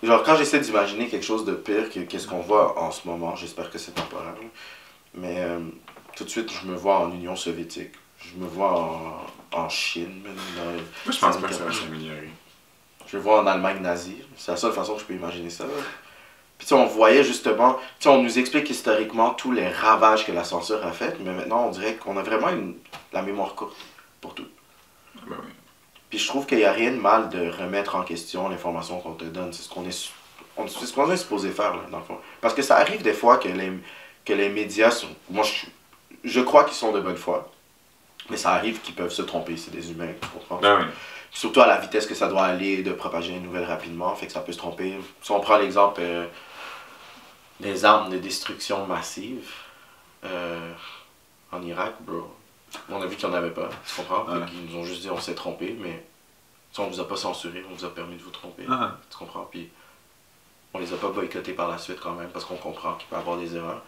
Genre, quand j'essaie d'imaginer quelque chose de pire que qu'est-ce qu'on voit en ce moment, j'espère que c'est temporaire. Mais tout de suite, je me vois en Union soviétique. Je me vois en Chine. Même moi, je pense pas que ça va s'améliorer. Je le vois en Allemagne nazie. C'est la seule façon que je peux imaginer ça. Puis on voyait justement, on nous explique historiquement tous les ravages que la censure a fait, mais maintenant on dirait qu'on a vraiment la mémoire courte pour tout. Ben oui. Puis je trouve qu'il n'y a rien de mal de remettre en question l'information qu'on te donne. C'est ce qu'on est supposé faire, là, dans le fond. Parce que ça arrive des fois que les médias sont... Moi, je crois qu'ils sont de bonne foi. Mais ça arrive qu'ils peuvent se tromper, c'est des humains, tu comprends? Ben oui. Surtout à la vitesse que ça doit aller de propager une nouvelle rapidement, fait que ça peut se tromper. Si on prend l'exemple des armes de destruction massive en Irak, bro, on a vu qu'il n'y en avait pas, tu comprends? Ils nous ont juste dit on s'est trompé, mais on vous a pas censuré, on vous a permis de vous tromper, tu comprends? Puis on les a pas boycottés par la suite quand même, parce qu'on comprend qu'il peut y avoir des erreurs.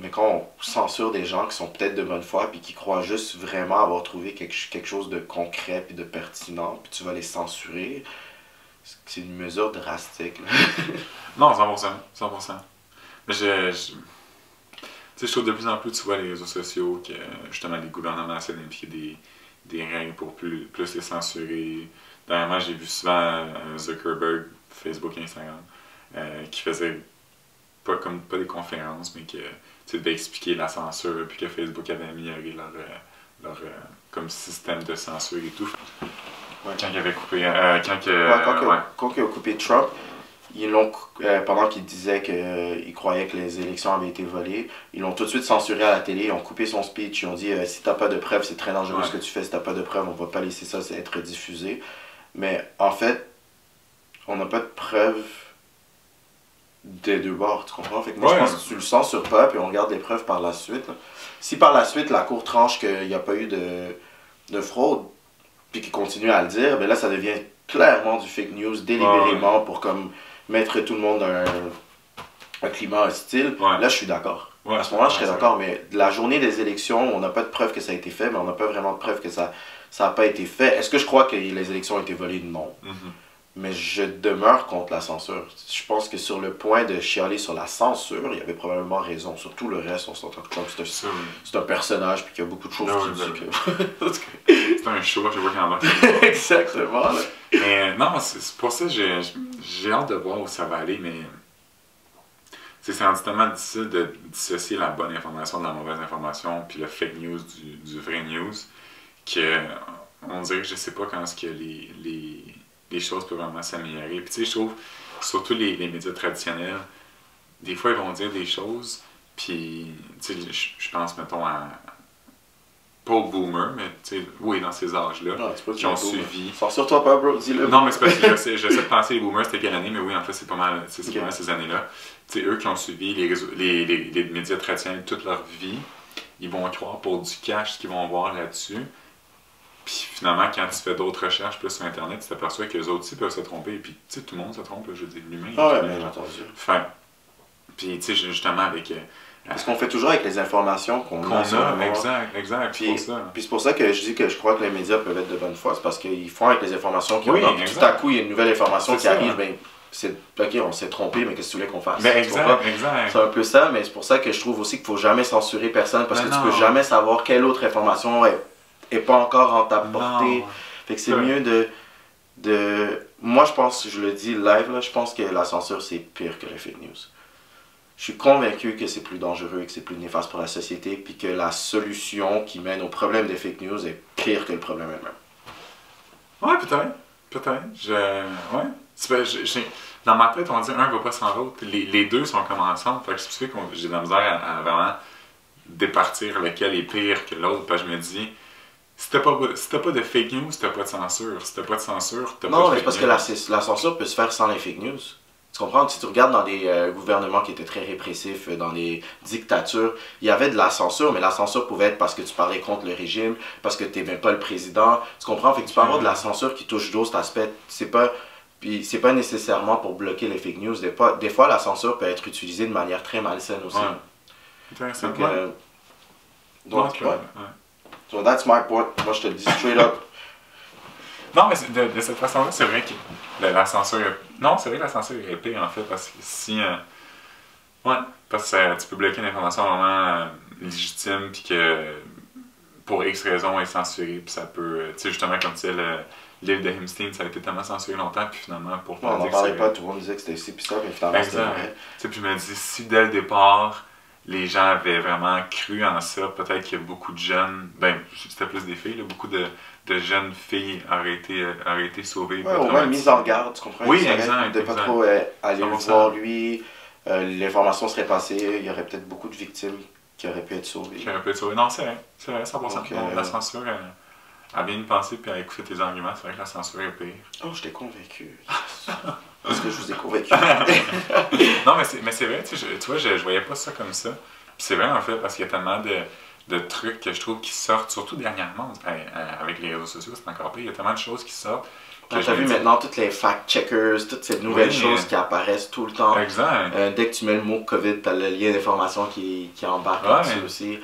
Mais quand on censure des gens qui sont peut-être de bonne foi puis qui croient juste vraiment avoir trouvé quelque chose de concret puis de pertinent, puis tu vas les censurer, c'est une mesure drastique. Non, 100%. 100%. Mais tu sais, je trouve de plus en plus, tu vois, les réseaux sociaux, que justement les gouvernements essaient d'impliquer des règles pour plus les censurer. Dernièrement, j'ai vu souvent Zuckerberg, Facebook et Instagram, qui faisait pas des conférences, mais que tu devais expliquer la censure, puis que Facebook avait amélioré leur comme système de censure et tout. Ouais. Quand il avait coupé... quand il a coupé Trump, ils l'ont, pendant qu'il disait qu'il croyait que les élections avaient été volées, ils l'ont tout de suite censuré à la télé, ils ont coupé son speech, ils ont dit si t'as pas de preuves, c'est très dangereux ce que tu fais, si t'as pas de preuves, on va pas laisser ça être diffusé. Mais en fait, on n'a pas de preuves des deux bords, tu comprends? Fait que moi, je pense que tu le censures pas, puis on regarde les preuves par la suite. Là. Si par la suite, la cour tranche qu'il n'y a pas eu de fraude, puis qu'il continue à le dire, ben là, ça devient clairement du fake news délibérément pour comme mettre tout le monde dans un climat hostile. Là, je suis d'accord. À ce moment-là, je serais d'accord, mais la journée des élections, on n'a pas de preuve que ça a été fait, mais on n'a pas vraiment de preuve que ça n'a pas été fait. Est-ce que je crois que les élections ont été volées? Non. Mais je demeure contre la censure. Je pense que sur le point de chialer sur la censure, il y avait probablement raison. Sur tout le reste, on s'entend que Trump, c'est un personnage, puis qu'il y a beaucoup de choses qui disent que... C'est un show, je vois qu'il en a. Exactement. Là. Mais non, c'est pour ça que j'ai hâte de voir où ça va aller, mais... C'est tellement difficile de dissocier la bonne information de la mauvaise information, puis le fake news du vrai news, que on dirait que je sais pas quand est-ce que les choses peuvent vraiment s'améliorer. Puis tu sais, je trouve, surtout les médias traditionnels, des fois ils vont dire des choses, puis tu sais, je pense, mettons, pas aux boomers, mais tu sais, oui, dans ces âges-là, qui ont suivi. Censure-toi pas, bro, dis-le. Non, mais c'est parce que j'essaie de penser les boomers, c'était quelle année, mais oui, en fait, c'est pas mal ces années-là. Tu sais, eux qui ont suivi les médias traditionnels toute leur vie, ils vont croire pour du cash ce qu'ils vont voir là-dessus. Puis finalement, quand tu fais d'autres recherches plus sur Internet, tu t'aperçois qu'eux autres aussi peuvent se tromper. Et puis, tu sais, tout le monde se trompe, je veux dire, l'humain. Ah ouais, bien entendu. Enfin, puis, tu sais, justement, avec... Parce qu'on fait toujours avec les informations qu'on a. Exact, puis, pour ça. Puis c'est pour ça que je dis que je crois que les médias peuvent être de bonne foi, c'est parce qu'ils font avec les informations qu'ils ont. Tout à coup, il y a une nouvelle information qui arrive, ben, c'est ok, on s'est trompé, mais qu'est-ce que tu voulais qu'on fasse? Ben, exact. C'est un peu ça, mais c'est pour ça que je trouve aussi qu'il ne faut jamais censurer personne, parce que tu peux jamais savoir quelle autre information est pas encore en ta portée. Fait que c'est mieux de... Moi, je pense, je le dis live, là, je pense que la censure, c'est pire que les fake news. Je suis convaincu que c'est plus dangereux et que c'est plus néfaste pour la société, puis que la solution qui mène au problème des fake news est pire que le problème elle-même. Ouais, peut-être. Dans ma tête, on dit un va pas sans l'autre. Les deux sont comme ensemble. Fait que c'est pour ça que j'ai de la misère à vraiment départir lequel est pire que l'autre. Parce que je me dis, si t'as pas de fake news, t'as pas de censure. Si t'as pas de censure, t'as pas de fake news. Non, mais parce que la censure peut se faire sans les fake news. Tu comprends? Si tu regardes dans des gouvernements qui étaient très répressifs, dans des dictatures, il y avait de la censure, mais la censure pouvait être parce que tu parlais contre le régime, parce que tu n'aimais pas le président. Tu comprends? Fait que tu peux avoir de la censure qui touche d'autres aspects. Puis c'est pas nécessairement pour bloquer les fake news. Des fois, la censure peut être utilisée de manière très malsaine aussi. Intéressant. Donc, So that's my point. Moi, je te le dis straight up. Non, mais de cette façon-là, c'est vrai que la censure... Non, c'est vrai que la censure est pire, en fait, parce que si... parce que tu peux bloquer une information vraiment légitime, puis que pour X raisons, elle est censurée, puis ça peut... Tu sais, justement, comme tu sais, l'île de Hempstead, ça a été tellement censuré longtemps, puis finalement, pour... On n'en parlait pas, tout le monde disait que c'était ci, puis ça, mais finalement, c'était vrai. Tu sais, puis je me dis, si dès le départ... les gens avaient vraiment cru en ça. Peut-être qu'il y a beaucoup de jeunes, c'était plus des filles, là, beaucoup de jeunes filles auraient été sauvées. Ouais, au moins mise en garde, tu comprends? Oui, exact. De pas trop aller le voir lui, l'information serait passée, il y aurait peut-être beaucoup de victimes qui auraient pu être sauvées. Non, c'est vrai, 100%. Donc, la censure, à bien y penser puis à écouter tes arguments, c'est vrai que la censure est pire. Oh, je t'ai convaincu. Est-ce que je vous ai convaincu? Non, mais c'est vrai, tu vois, je voyais pas ça comme ça. Puis c'est vrai, en fait, parce qu'il y a tellement de trucs que je trouve qui sortent, surtout dernièrement, avec les réseaux sociaux, c'est encore pire. Il y a tellement de choses qui sortent. T'as vu maintenant toutes les fact-checkers, toutes ces nouvelles choses qui apparaissent tout le temps. Exact. Dès que tu mets le mot COVID, t'as le lien d'information qui embarque là-dessus aussi.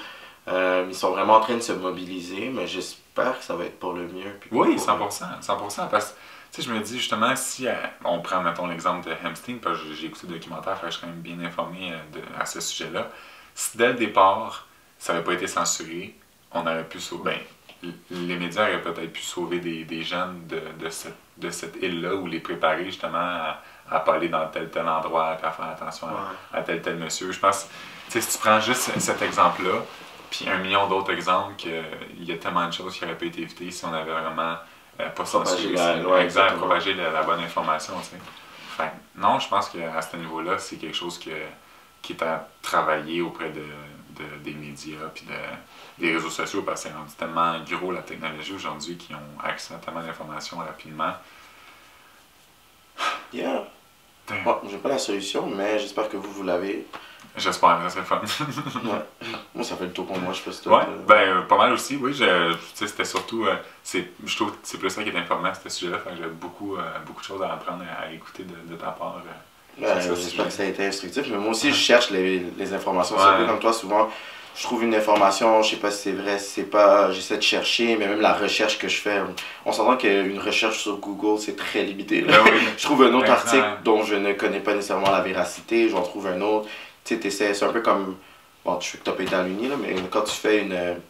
Ils sont vraiment en train de se mobiliser, mais j'espère que ça va être pour le mieux. Oui, 100%, parce que tu sais, je me dis justement, si on prend, mettons, l'exemple de Hempstead, parce que j'ai écouté le documentaire, je suis quand même bien informé à ce sujet-là. Si dès le départ, ça n'avait pas été censuré, on aurait pu sauver. Les médias auraient peut-être pu sauver des jeunes de cette île-là ou les préparer justement à ne pas aller dans tel endroit, et à faire attention à tel monsieur. Je pense, tu sais, si tu prends juste cet exemple-là, puis 1 million d'autres exemples, qu'il y a tellement de choses qui auraient pu être évitées si on avait vraiment pas censuré. Propager la bonne information. Tu sais. Enfin, non, je pense qu'à ce niveau-là, c'est quelque chose qui est à travailler auprès des médias, puis des réseaux sociaux, parce que c'est rendu tellement gros la technologie aujourd'hui qu'ils ont accès à tellement d'informations rapidement. Yeah. Bon, j'ai pas la solution, mais j'espère que vous l'avez. J'espère, ça serait fun. Ouais. Moi, ça fait le tour pour moi, je sais pas si toi. Ouais, pas mal aussi, oui. C'était surtout. Je trouve que c'est plus ça qui est informant à ce sujet-là. J'ai beaucoup de choses à apprendre à écouter de ta part. J'espère que ça a été instructif, mais moi aussi, je cherche les informations. C'est un peu comme toi, souvent. Je trouve une information, je sais pas si c'est vrai, si c'est pas, j'essaie de chercher, mais même la recherche que je fais, on s'entend qu'une recherche sur Google, c'est très limité. Là. Oui. Je trouve un autre article dont je ne connais pas nécessairement la véracité, j'en trouve un autre. Tu sais, c'est un peu comme, bon, je sais que tu n'as pas été à l'Uni, mais quand tu fais une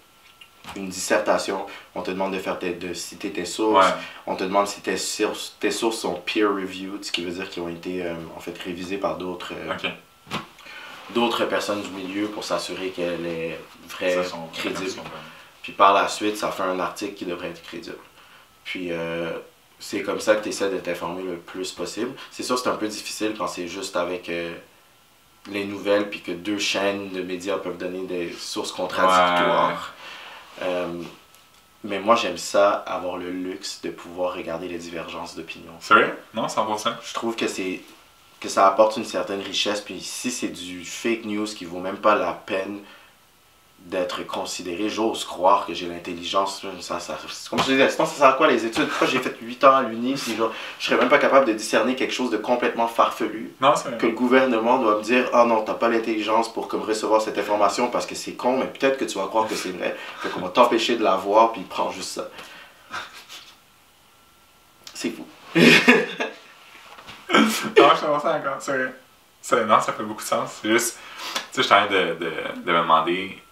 dissertation, on te demande de citer tes sources, on te demande si tes sources sont peer-reviewed, ce qui veut dire qu'ils ont été en fait révisées par d'autres personnes du milieu pour s'assurer qu'elle est vraie, crédible. Puis par la suite, ça fait un article qui devrait être crédible. Puis c'est comme ça que tu essaies de t'informer le plus possible. C'est sûr c'est un peu difficile quand c'est juste avec les nouvelles puis que deux chaînes de médias peuvent donner des sources contradictoires. Mais moi j'aime ça, avoir le luxe de pouvoir regarder les divergences d'opinion. C'est vrai? Non, 100%. Je trouve que ça apporte une certaine richesse, puis si c'est du fake news qui vaut même pas la peine d'être considéré, j'ose croire que j'ai l'intelligence. Comme je disais, sinon ça sert à quoi les études? Pourquoi j'ai fait 8 ans à l'Uni si je serais même pas capable de discerner quelque chose de complètement farfelu? Non, c'est vrai. Que le gouvernement doit me dire « Ah non, t'as pas l'intelligence pour comme recevoir cette information parce que c'est con, mais peut-être que tu vas croire que c'est vrai. Fait qu'on va t'empêcher de la voir, puis prends juste ça. » C'est fou. Non, je te vois ça encore, c'est vrai. Non, ça fait beaucoup de sens. C'est juste, tu sais, je suis en train de me demander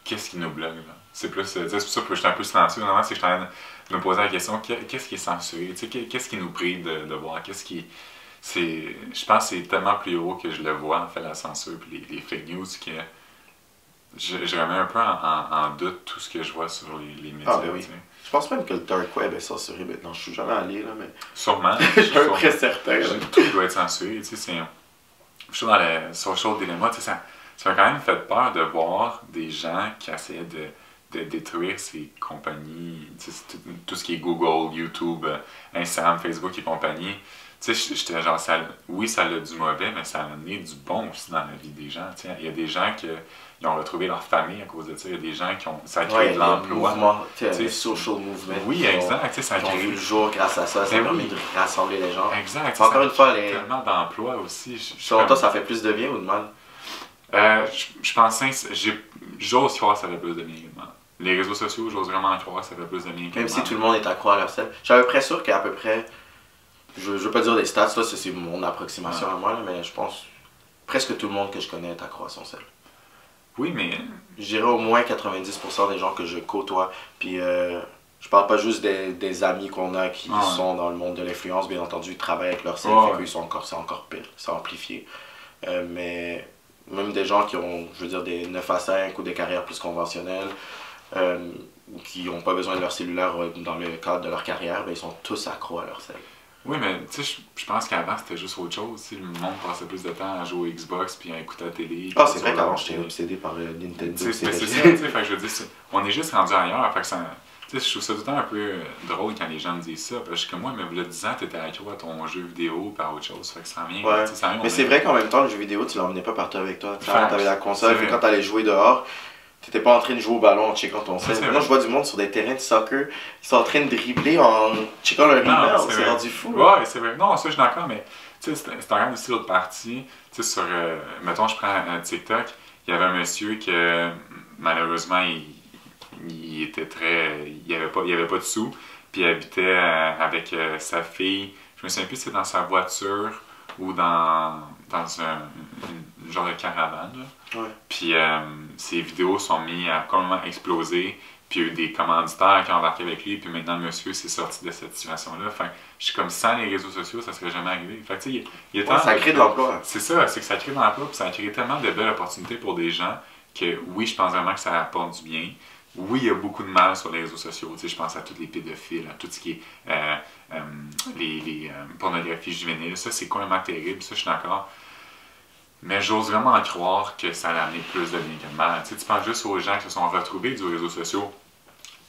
qu'est-ce qui nous bloque, là. C'est plus, c'est pour ça que je suis un peu silencieux. Normalement, c'est que je suis en train de me poser la question, qu'est-ce qui est censuré? Tu sais, qu'est-ce qui nous prive de voir? Je pense que c'est tellement plus haut que je le vois, en fait, la censure et les fake news que je remets un peu en doute tout ce que je vois sur les médias. Ah, ben oui. Je pense même que le dark web est censuré maintenant. Je suis jamais allé, là, mais... Sûrement. Je suis à peu près certain. Tout doit être censuré, tu sais, je suis dans le social dilemma, tu sais, ça m'a quand même fait peur de voir des gens qui essayaient de détruire ces compagnies, tu sais, tout ce qui est Google, YouTube, Instagram, Facebook et compagnie. Tu sais, j'étais genre, oui, ça a du mauvais, mais ça a amené du bon aussi dans la vie des gens. Tu sais, il y a des gens qui ont retrouvé leur famille à cause de ça. Il y a des gens ça a créé de l'emploi. Des social movements. Oui, exact. Ça a créé vu le jour grâce à ça. Ça a permis de rassembler les gens. Exact. Encore une fois, tellement d'emplois aussi. Selon toi, ça fait plus de bien ou de mal? Je pense, j'ose croire que ça fait plus de bien que de mal. Les réseaux sociaux, j'ose vraiment croire que ça fait plus de bien que de mal. Même si tout le monde est accro à leur sel. Je suis à peu près sûr qu'à peu près, je veux pas dire des stats, là, c'est mon approximation à moi, là, mais je pense presque tout le monde que je connais est accro à son sel. Oui, mais... Je dirais au moins 90% des gens que je côtoie, puis je parle pas juste des amis qu'on a qui sont dans le monde de l'influence, bien entendu, ils travaillent avec leur sel, c'est encore pire, c'est amplifié. Mais même des gens qui ont, je veux dire, des 9 à 5 ou des carrières plus conventionnelles, ou qui n'ont pas besoin de leur cellulaire dans le cadre de leur carrière, ben, ils sont tous accros à leur sel. Oui, mais tu sais, je pense qu'avant c'était juste autre chose. Le monde passait plus de temps à jouer au Xbox puis à écouter la télé. Ah, c'est vrai qu'avant j'étais obsédé par Nintendo. C'est ça, tu sais, je veux dire, on est juste rendu ailleurs. Fait que ça, je trouve ça tout le temps un peu drôle quand les gens me disent ça. Parce que je suis comme moi, mais il y a 10 ans, tu étais accro à ton jeu vidéo par autre chose. Fait que ça revient. Ouais. Mais c'est vrai qu'en même temps, le jeu vidéo, tu l'emmenais pas partout avec toi. Tu avais la console, puis quand tu allais jouer dehors, t'étais pas en train de jouer au ballon en checkant ton sel. Moi, je vois du monde sur des terrains de soccer, ils sont en train de dribbler en checkant leur email. C'est rendu fou. Ouais, c'est vrai. Non, ça, je suis d'accord, mais tu sais, c'est quand même aussi l'autre partie. Tu sais, sur, mettons, je prends un TikTok, il y avait un monsieur que, malheureusement, il était très... Il y avait pas de sous, puis il habitait avec sa fille. Je me souviens plus si c'est dans sa voiture ou dans un genre de caravane. Là. Ouais. Puis ses vidéos sont mises à complètement exploser. Puis il y a eu des commanditaires qui ont embarqué avec lui. Puis maintenant, le monsieur s'est sorti de cette situation-là. Enfin, je suis comme sans les réseaux sociaux, ça serait jamais arrivé. Fait que, tu sais, ça crée de l'emploi. C'est ça, c'est que ça crée de l'emploi. Puis ça crée tellement de belles opportunités pour des gens que oui, je pense vraiment que ça apporte du bien. Oui, il y a beaucoup de mal sur les réseaux sociaux. Tu sais, je pense à tous les pédophiles, à tout ce qui est les pornographies juvéniles. Ça, c'est complètement terrible. Ça, je suis d'accord. Mais j'ose vraiment croire que ça a amené plus de bien que de mal. Tu sais, tu penses juste aux gens qui se sont retrouvés du réseau social.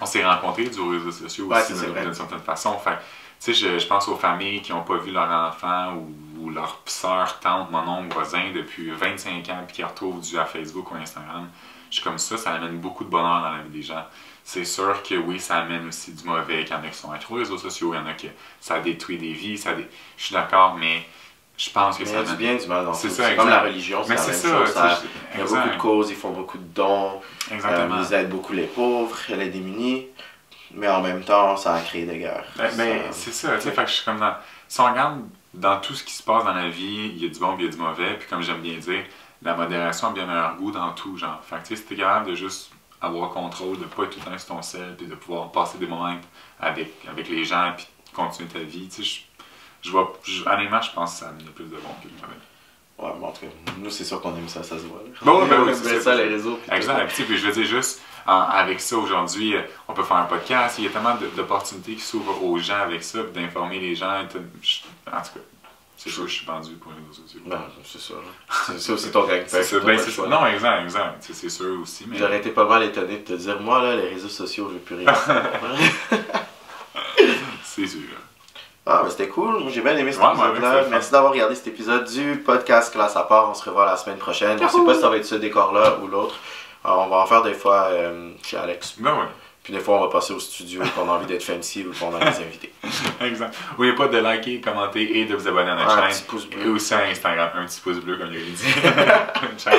On s'est rencontrés du réseau social aussi d'une certaine façon. Fait, tu sais, je pense aux familles qui n'ont pas vu leur enfant ou leur soeur, tante, mon oncle, voisin depuis 25 ans puis qui retrouvent dû à Facebook ou Instagram. Je suis comme ça amène beaucoup de bonheur dans la vie des gens. C'est sûr que oui, ça amène aussi du mauvais, qu'il y en a qui sont accros aux réseaux sociaux, il y en a qui ça détruit des vies, je suis d'accord, mais je pense que ça amène du bien, du mal dans tout. C'est comme la religion, c'est la même chose. Il y a beaucoup de causes, ils font beaucoup de dons, ils aident beaucoup les pauvres, les démunis, mais en même temps, ça a créé des guerres. C'est ça, tu sais, fait que je suis comme dans... Si on regarde dans tout ce qui se passe dans la vie, il y a du bon et il y a du mauvais, puis comme j'aime bien dire, la modération a bien meilleur goût dans tout, genre. Fait que tu sais, si t'es capable de juste avoir contrôle, de ne pas être tout le temps sur ton sel, puis de pouvoir passer des moments avec les gens, puis continuer ta vie, tu sais, honnêtement, je pense que ça a amené plus de bon que de mauvais. Ouais, mais en tout cas, nous, c'est sûr qu'on aime ça se voit. Bon, oui, c'est ça, les réseaux. Exact. Puis je veux dire, juste avec ça, aujourd'hui, on peut faire un podcast. Il y a tellement d'opportunités qui s'ouvrent aux gens avec ça, d'informer les gens. En tout cas, c'est sûr que je suis vendu pour les réseaux sociaux. Non, c'est sûr. C'est aussi ton caractère. C'est ça. Non, exact. C'est sûr aussi. Mais... J'aurais été pas mal étonné de te dire, moi, là, les réseaux sociaux, je veux plus rien. C'est sûr. Ah, mais c'était cool. J'ai bien aimé cet épisode-là. Merci d'avoir regardé cet épisode du podcast Classe à part. On se revoit la semaine prochaine. Je sais pas si ça va être ce décor-là ou l'autre. On va en faire des fois chez Alex. Ben oui. Puis des fois, on va passer au studio qu'on a envie d'être fancy ou qu'on a des invités. Exact. N'oubliez pas de liker, commenter et de vous abonner à notre chaîne. Un petit pouce bleu. Et aussi à Instagram. Un petit pouce bleu, comme il a dit. Ciao.